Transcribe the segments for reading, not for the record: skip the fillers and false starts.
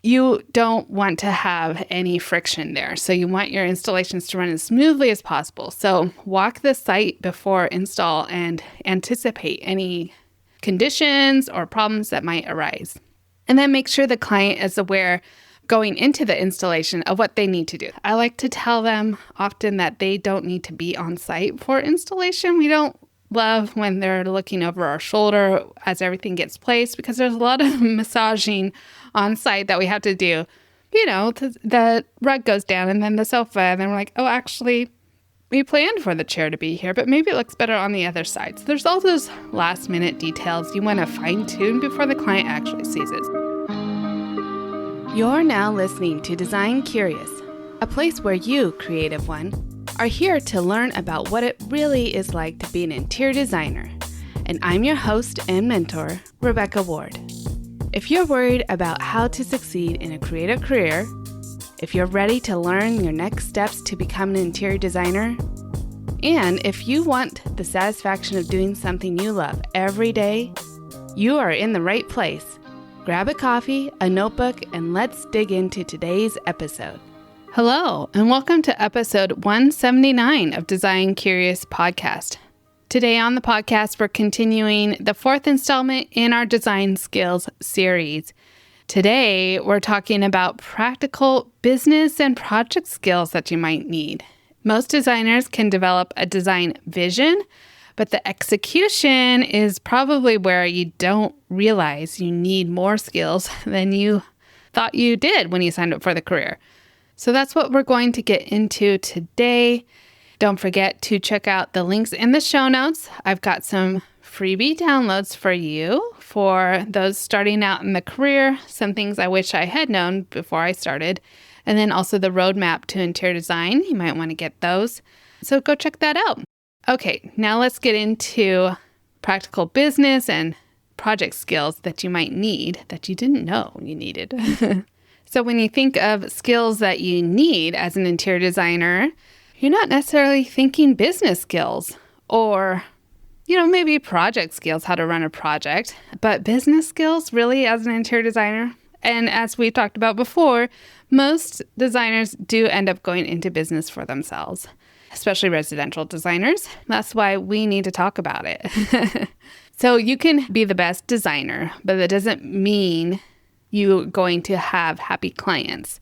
You don't want to have any friction there. So you want your installations to run as smoothly as possible. So walk the site before install and anticipate any conditions or problems that might arise. And then make sure the client is aware going into the installation of what they need to do. I like to tell them often that they don't need to be on site for installation. We don't love when they're looking over our shoulder as everything gets placed because there's a lot of massaging on site that we have to do. The rug goes down and then the sofa, and then we're like, oh, actually, we planned for the chair to be here, but maybe it looks better on the other side. So there's all those last minute details you want to fine tune before the client actually sees it. You're now listening to Design Curious, a place where you, creative one, are here to learn about what it really is like to be an interior designer. And I'm your host and mentor, Rebecca Ward. If you're worried about how to succeed in a creative career, if you're ready to learn your next steps to become an interior designer, and if you want the satisfaction of doing something you love every day, you are in the right place. Grab a coffee, a notebook, and let's dig into today's episode. Hello, and welcome to episode 179 of Design Curious podcast. Today on the podcast, we're continuing the fourth installment in our design skills series. Today, we're talking about practical business and project skills that you might need. Most designers can develop a design vision, but the execution is probably where you don't realize you need more skills than you thought you did when you signed up for the career. So that's what we're going to get into today. Don't forget to check out the links in the show notes. I've got some freebie downloads for you for those starting out in the career, some things I wish I had known before I started, and then also the roadmap to interior design. You might want to get those. So go check that out. Okay, now let's get into practical business and project skills that you might need that you didn't know you needed. So when you think of skills that you need as an interior designer, you're not necessarily thinking business skills or, maybe project skills, how to run a project, but business skills really as an interior designer. And as we talked about before, most designers do end up going into business for themselves, especially residential designers. That's why we need to talk about it. So you can be the best designer, but that doesn't mean you're going to have happy clients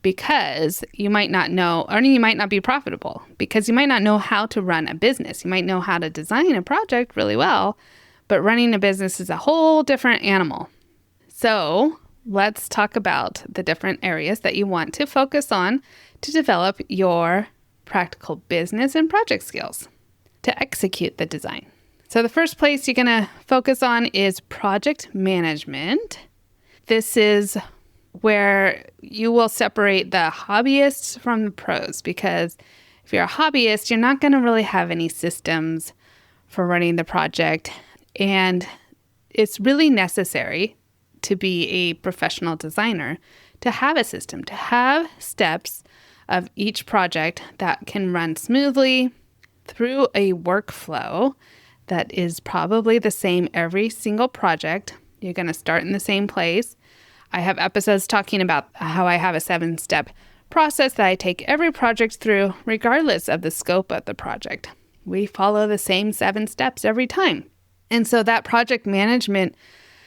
because you might not know, or you might not be profitable because you might not know how to run a business. You might know how to design a project really well, but running a business is a whole different animal. So let's talk about the different areas that you want to focus on to develop your practical business and project skills to execute the design. So the first place you're going to focus on is project management. This is where you will separate the hobbyists from the pros, because if you're a hobbyist, you're not going to really have any systems for running the project. And it's really necessary to be a professional designer to have a system, to have steps of each project that can run smoothly through a workflow that is probably the same every single project. You're going to start in the same place. I have episodes talking about how I have a 7-step process that I take every project through, regardless of the scope of the project. We follow the same 7 steps every time. And so that project management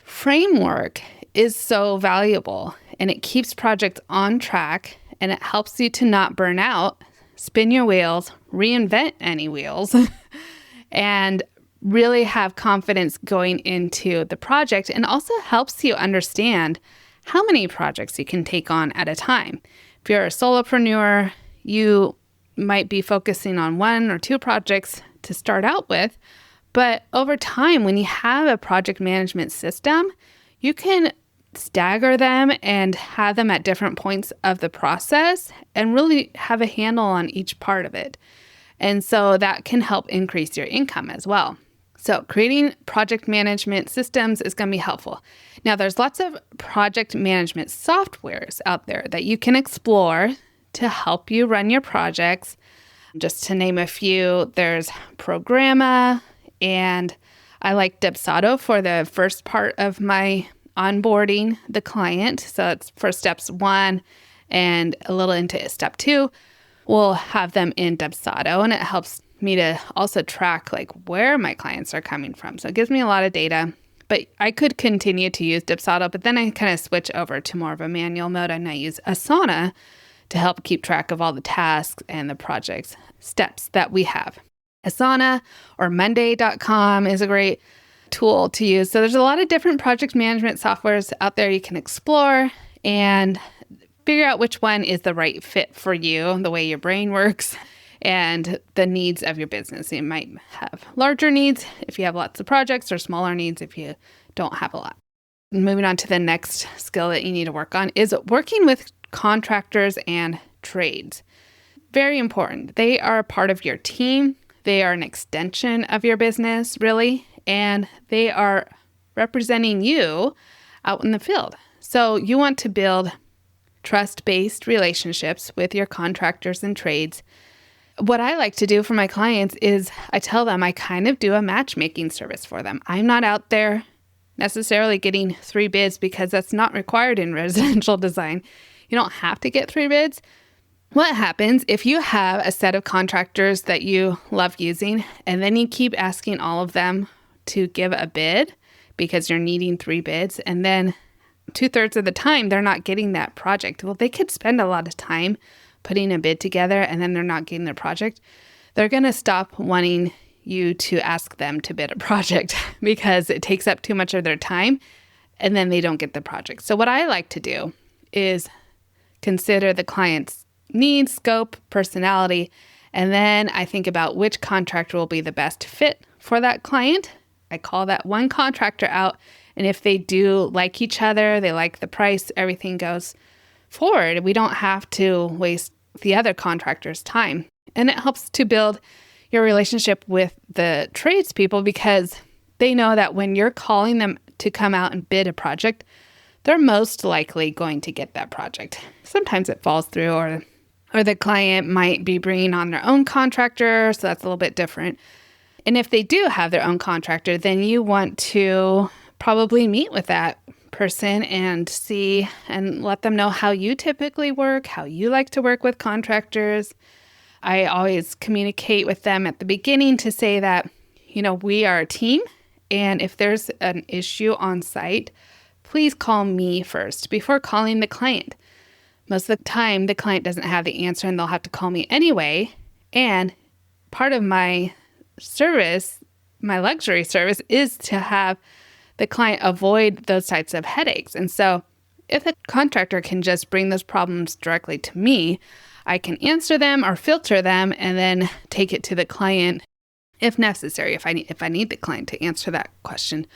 framework is so valuable, and it keeps projects on track, and it helps you to not burn out, spin your wheels, reinvent any wheels, and really have confidence going into the project, and also helps you understand how many projects you can take on at a time. If you're a solopreneur, you might be focusing on 1 or 2 projects to start out with, but over time, when you have a project management system, you can stagger them and have them at different points of the process and really have a handle on each part of it. And so that can help increase your income as well. So creating project management systems is going to be helpful. Now, there's lots of project management softwares out there that you can explore to help you run your projects. Just to name a few, there's Programma, and I like Dubsado for the first part of my onboarding the client. So it's for steps 1 and a little into step 2. We'll have them in Dubsado, and it helps me to also track like where my clients are coming from. So it gives me a lot of data, but I could continue to use Dubsado, but then I kind of switch over to more of a manual mode, and I use Asana to help keep track of all the tasks and the projects steps that we have. Asana or Monday.com is a great tool to use. So there's a lot of different project management softwares out there you can explore and figure out which one is the right fit for you, the way your brain works, and the needs of your business. You might have larger needs if you have lots of projects, or smaller needs if you don't have a lot. Moving on to the next skill that you need to work on is working with contractors and trades. Very important. They are a part of your team. They are an extension of your business, really, and they are representing you out in the field. So you want to build trust-based relationships with your contractors and trades. What I like to do for my clients is I tell them I kind of do a matchmaking service for them. I'm not out there necessarily getting 3 bids because that's not required in residential design. You don't have to get 3 bids. What happens if you have a set of contractors that you love using, and then you keep asking all of them to give a bid because you're needing 3 bids, and then 2/3 of the time they're not getting that project? Well, they could spend a lot of time putting a bid together, and then they're not getting their project. They're going to stop wanting you to ask them to bid a project because it takes up too much of their time, and then they don't get the project. So what I like to do is consider the client's needs, scope, personality, and then I think about which contractor will be the best fit for that client. I call that one contractor out, and if they do like each other, they like the price, everything goes forward. We don't have to waste the other contractor's time. And it helps to build your relationship with the tradespeople because they know that when you're calling them to come out and bid a project, they're most likely going to get that project. Sometimes it falls through, or the client might be bringing on their own contractor, so that's a little bit different. And if they do have their own contractor, then you want to probably meet with that person and see and let them know how you typically work, how you like to work with contractors. I always communicate with them at the beginning to say that, we are a team, and if there's an issue on site, please call me first before calling the client. Most of the time, the client doesn't have the answer and they'll have to call me anyway. And part of my service, my luxury service, is to have the client avoid those types of headaches. And so if the contractor can just bring those problems directly to me, I can answer them or filter them and then take it to the client if necessary, if I need the client to answer that question.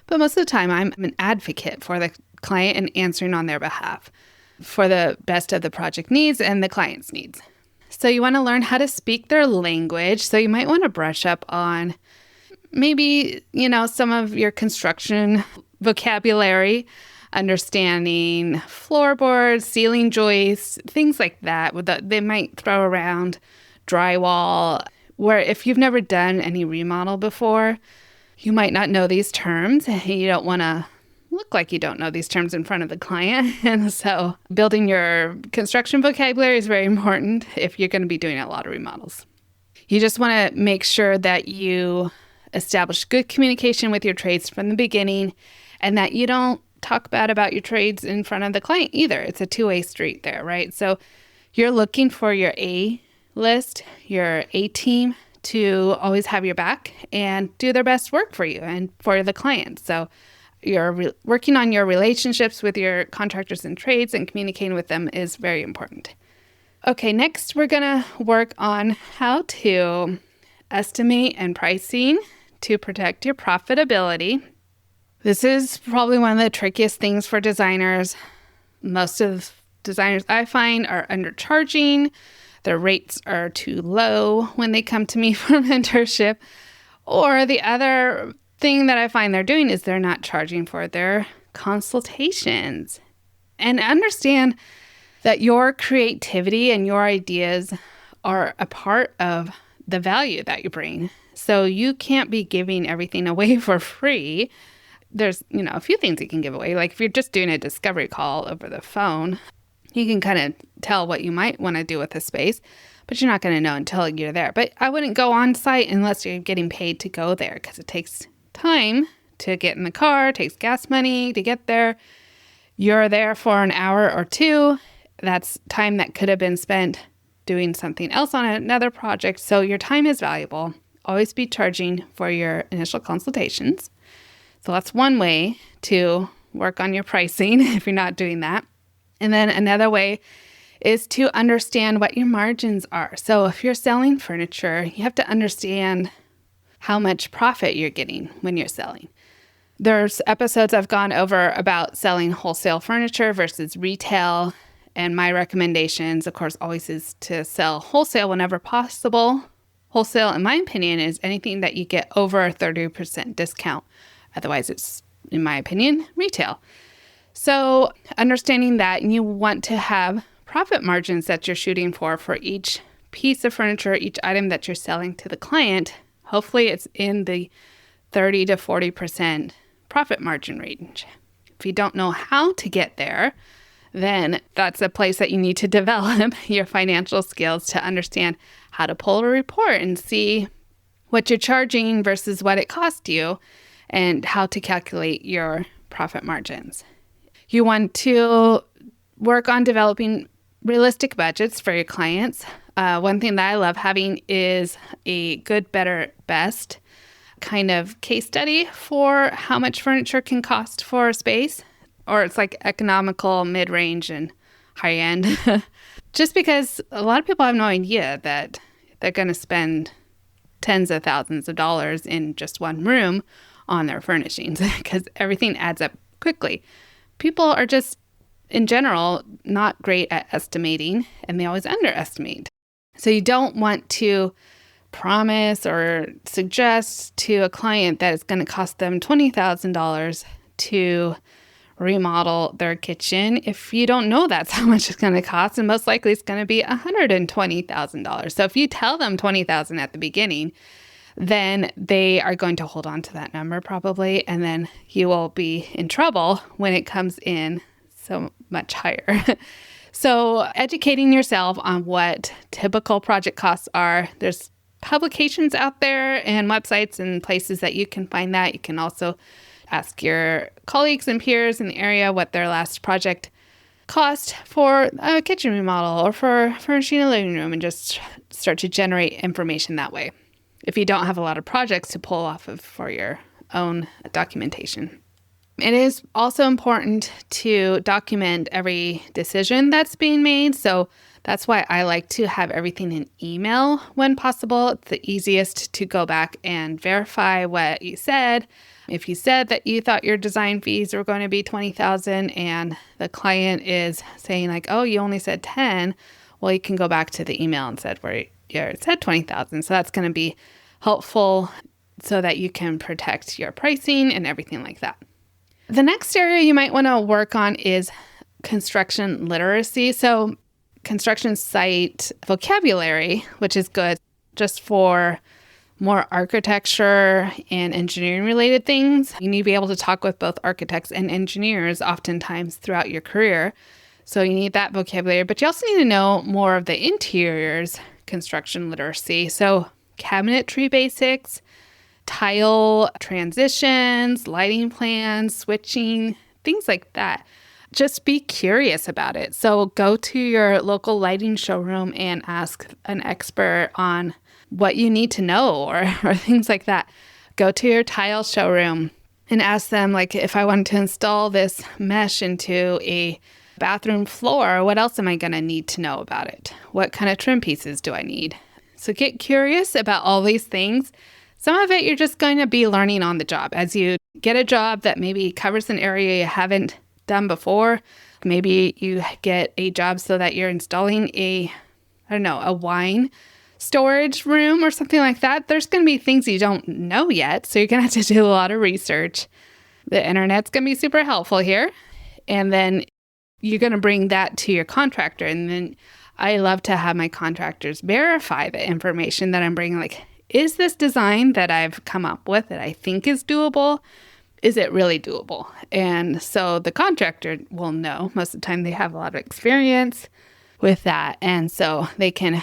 But most of the time, I'm an advocate for the client and answering on their behalf for the best of the project needs and the client's needs. So you want to learn how to speak their language. So you might want to brush up on maybe, some of your construction vocabulary, understanding floorboards, ceiling joists, things like that. They might throw around drywall, where if you've never done any remodel before, you might not know these terms. You don't want to look like you don't know these terms in front of the client. And so building your construction vocabulary is very important if you're going to be doing a lot of remodels. You just want to make sure that you establish good communication with your trades from the beginning, and that you don't talk bad about your trades in front of the client either. It's a two-way street there, right? So you're looking for your A list, your A team, to always have your back and do their best work for you and for the client. So you're working on your relationships with your contractors and trades, and communicating with them is very important. Okay, next we're going to work on how to estimate and pricing to protect your profitability. This is probably one of the trickiest things for designers. Most of designers I find are undercharging. Their rates are too low when they come to me for mentorship. Or the other thing that I find they're doing is they're not charging for their consultations. And understand that your creativity and your ideas are a part of the value that you bring. So you can't be giving everything away for free. there's, a few things you can give away. Like if you're just doing a discovery call over the phone, you can kind of tell what you might want to do with the space, but you're not going to know until you're there. But I wouldn't go on site unless you're getting paid to go there, because it takes time to get in the car, it takes gas money to get there. You're there for an hour or two. That's time that could have been spent doing something else on another project. So your time is valuable. Always be charging for your initial consultations. So that's one way to work on your pricing if you're not doing that. And then another way is to understand what your margins are. So if you're selling furniture, you have to understand how much profit you're getting when you're selling. There's episodes I've gone over about selling wholesale furniture versus retail. And my recommendations, of course, always is to sell wholesale whenever possible. Wholesale, in my opinion, is anything that you get over a 30% discount. Otherwise, it's, in my opinion, retail. So understanding that you want to have profit margins that you're shooting for each piece of furniture, each item that you're selling to the client, hopefully it's in the 30 to 40% profit margin range. If you don't know how to get there, then that's a place that you need to develop your financial skills to understand how to pull a report and see what you're charging versus what it cost you and how to calculate your profit margins. You want to work on developing realistic budgets for your clients. One thing that I love having is a good, better, best kind of case study for how much furniture can cost for a space. Or it's like economical, mid-range, and high-end. Just because a lot of people have no idea that they're going to spend tens of thousands of dollars in just one room on their furnishings because everything adds up quickly. People are just, in general, not great at estimating, and they always underestimate. So you don't want to promise or suggest to a client that it's going to cost them $20,000 to remodel their kitchen if you don't know that's how much it's going to cost, and most likely it's going to be $120,000. So if you tell them $20,000 at the beginning, then they are going to hold on to that number probably, and then you will be in trouble when it comes in so much higher. So educating yourself on what typical project costs are. There's publications out there and websites and places that you can find that. You can also ask your colleagues and peers in the area what their last project cost for a kitchen remodel or for furnishing a living room, and just start to generate information that way if you don't have a lot of projects to pull off of for your own documentation. It is also important to document every decision that's being made. So that's why I like to have everything in email when possible. It's the easiest to go back and verify what you said. If you said that you thought your design fees were going to be $20,000 and the client is saying like, oh, you only said 10, well, you can go back to the email and said where it said 20,000. So that's going to be helpful so that you can protect your pricing and everything like that. The next area you might want to work on is construction literacy. So construction site vocabulary, which is good just for more architecture and engineering related things. You need to be able to talk with both architects and engineers oftentimes throughout your career. So you need that vocabulary, but you also need to know more of the interiors construction literacy. So cabinetry basics, tile transitions, lighting plans, switching, things like that. Just be curious about it. So go to your local lighting showroom and ask an expert on what you need to know or things like that. Go to your tile showroom and ask them, like, if I wanted to install this mesh into a bathroom floor, what else am I going to need to know about it? What kind of trim pieces do I need? So get curious about all these things. Some of it you're just going to be learning on the job. As you get a job that maybe covers an area you haven't done before, maybe you get a job so that you're installing a wine storage room or something like that. There's going to be things you don't know yet, so you're going to have to do a lot of research. The internet's going to be super helpful here. And then you're going to bring that to your contractor. And then I love to have my contractors verify the information that I'm bringing. Like, is this design that I've come up with that I think is doable? is it really doable? And so the contractor will know. Most of the time they have a lot of experience with that. And so they can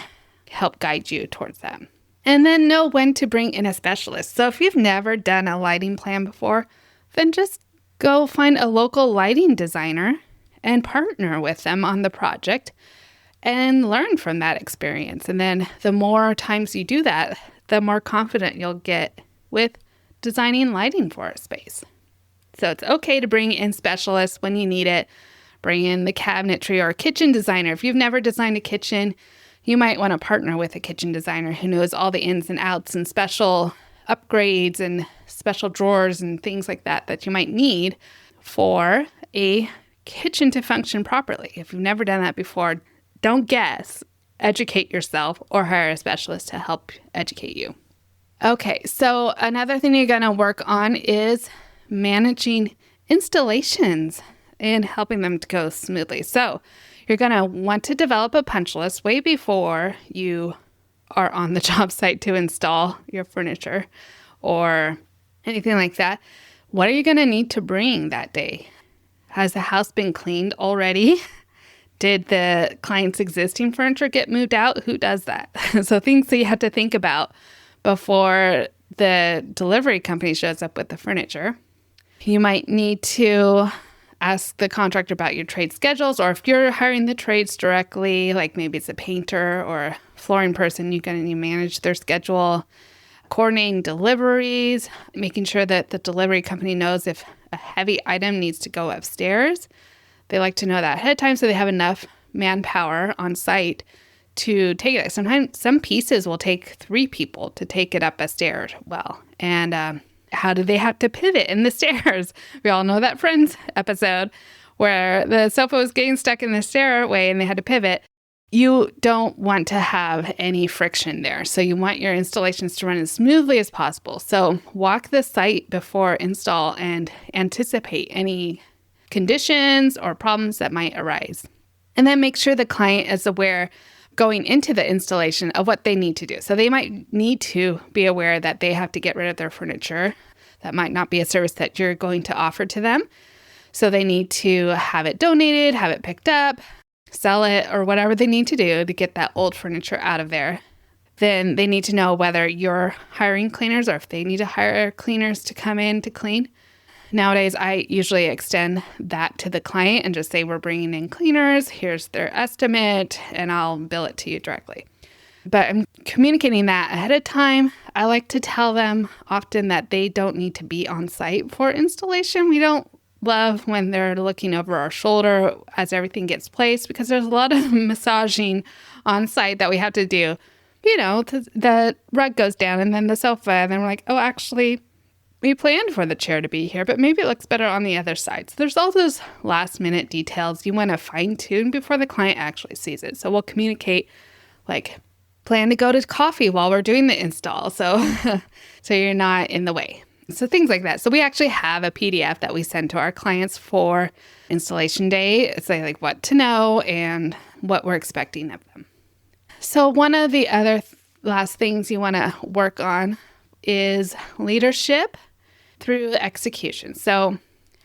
help guide you towards that. And then know when to bring in a specialist. So if you've never done a lighting plan before, then just go find a local lighting designer and partner with them on the project and learn from that experience. And then the more times you do that, the more confident you'll get with designing lighting for a space. So it's okay to bring in specialists when you need it. Bring in the cabinetry or a kitchen designer. If you've never designed a kitchen, you might want to partner with a kitchen designer who knows all the ins and outs and special upgrades and special drawers and things like that you might need for a kitchen to function properly. If you've never done that before, don't guess. Educate yourself or hire a specialist to help educate you. Okay, so another thing you're going to work on is managing installations and helping them to go smoothly. So you're going to want to develop a punch list way before you are on the job site to install your furniture or anything like that. What are you going to need to bring that day? Has the house been cleaned already? Did the client's existing furniture get moved out? Who does that? So things that you have to think about before the delivery company shows up with the furniture. You might need to ask the contractor about your trade schedules, or if you're hiring the trades directly, like maybe it's a painter or a flooring person, you're going to need to manage their schedule, coordinating deliveries, making sure that the delivery company knows if a heavy item needs to go upstairs. They like to know that ahead of time so they have enough manpower on site to take it. Sometimes some pieces will take 3 people to take it up a stair well. And how do they have to pivot in the stairs? We all know that Friends episode where the sofa was getting stuck in the stairway and they had to pivot. You don't want to have any friction there. So you want your installations to run as smoothly as possible. So walk the site before install and anticipate any conditions or problems that might arise. And then make sure the client is aware going into the installation of what they need to do. So they might need to be aware that they have to get rid of their furniture. That might not be a service that you're going to offer to them. So they need to have it donated, have it picked up, sell it, or whatever they need to do to get that old furniture out of there. Then they need to know whether you're hiring cleaners or if they need to hire cleaners to come in to clean. Nowadays, I usually extend that to the client and just say, we're bringing in cleaners, here's their estimate, and I'll bill it to you directly. But I'm communicating that ahead of time. I like to tell them often that they don't need to be on site for installation. We don't love when they're looking over our shoulder as everything gets placed because there's a lot of massaging on site that we have to do. You know, the rug goes down and then the sofa, and then we're like, oh, actually, we planned for the chair to be here, but maybe it looks better on the other side. So there's all those last minute details you want to fine tune before the client actually sees it. So we'll communicate like, plan to go to coffee while we're doing the install. So you're not in the way. So things like that. So we actually have a PDF that we send to our clients for installation day. It's like what to know and what we're expecting of them. So one of the other last things you want to work on is leadership through execution. So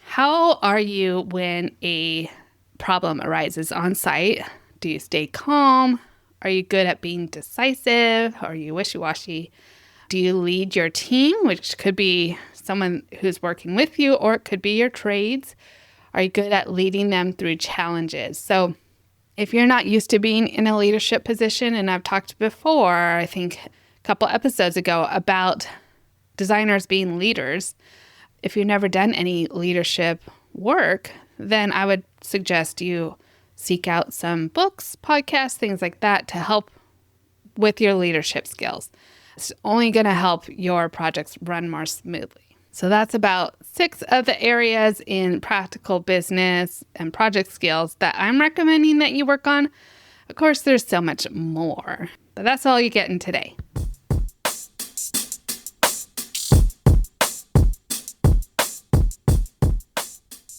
how are you when a problem arises on site? Do you stay calm? Are you good at being decisive? Are you wishy-washy? Do you lead your team, which could be someone who's working with you, or it could be your trades? Are you good at leading them through challenges? So if you're not used to being in a leadership position, and I've talked before, I think a couple episodes ago, about designers being leaders. If you've never done any leadership work, then I would suggest you seek out some books, podcasts, things like that to help with your leadership skills. It's only going to help your projects run more smoothly. So that's about 6 of the areas in practical business and project skills that I'm recommending that you work on. Of course, there's so much more, but that's all you get in today.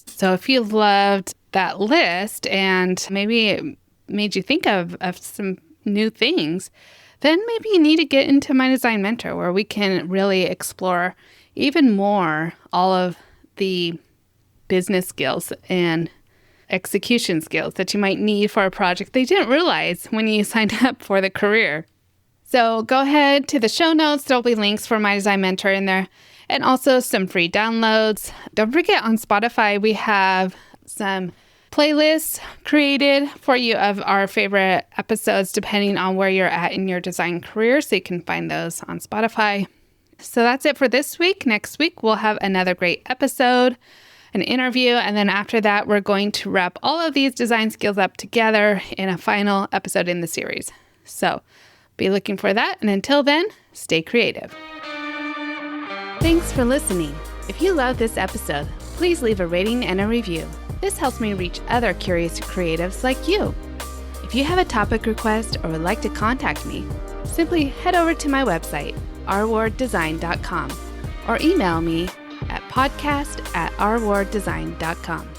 So if you loved that list and maybe it made you think of some new things, then maybe you need to get into My Design Mentor, where we can really explore even more all of the business skills and execution skills that you might need for a project they didn't realize when you signed up for the career. So go ahead to the show notes. There'll be links for My Design Mentor in there and also some free downloads. Don't forget, on Spotify, we have some playlists created for you of our favorite episodes depending on where you're at in your design career. So you can find those on Spotify. So that's it for this week. Next week, we'll have another great episode, an interview, and then after that, we're going to wrap all of these design skills up together in a final episode in the series. So be looking for that, and until then, stay creative. Thanks for listening. If you love this episode, please leave a rating and a review. This helps me reach other curious creatives like you. If you have a topic request or would like to contact me, simply head over to my website, rwarddesign.com, or email me at podcast@rwarddesign.com.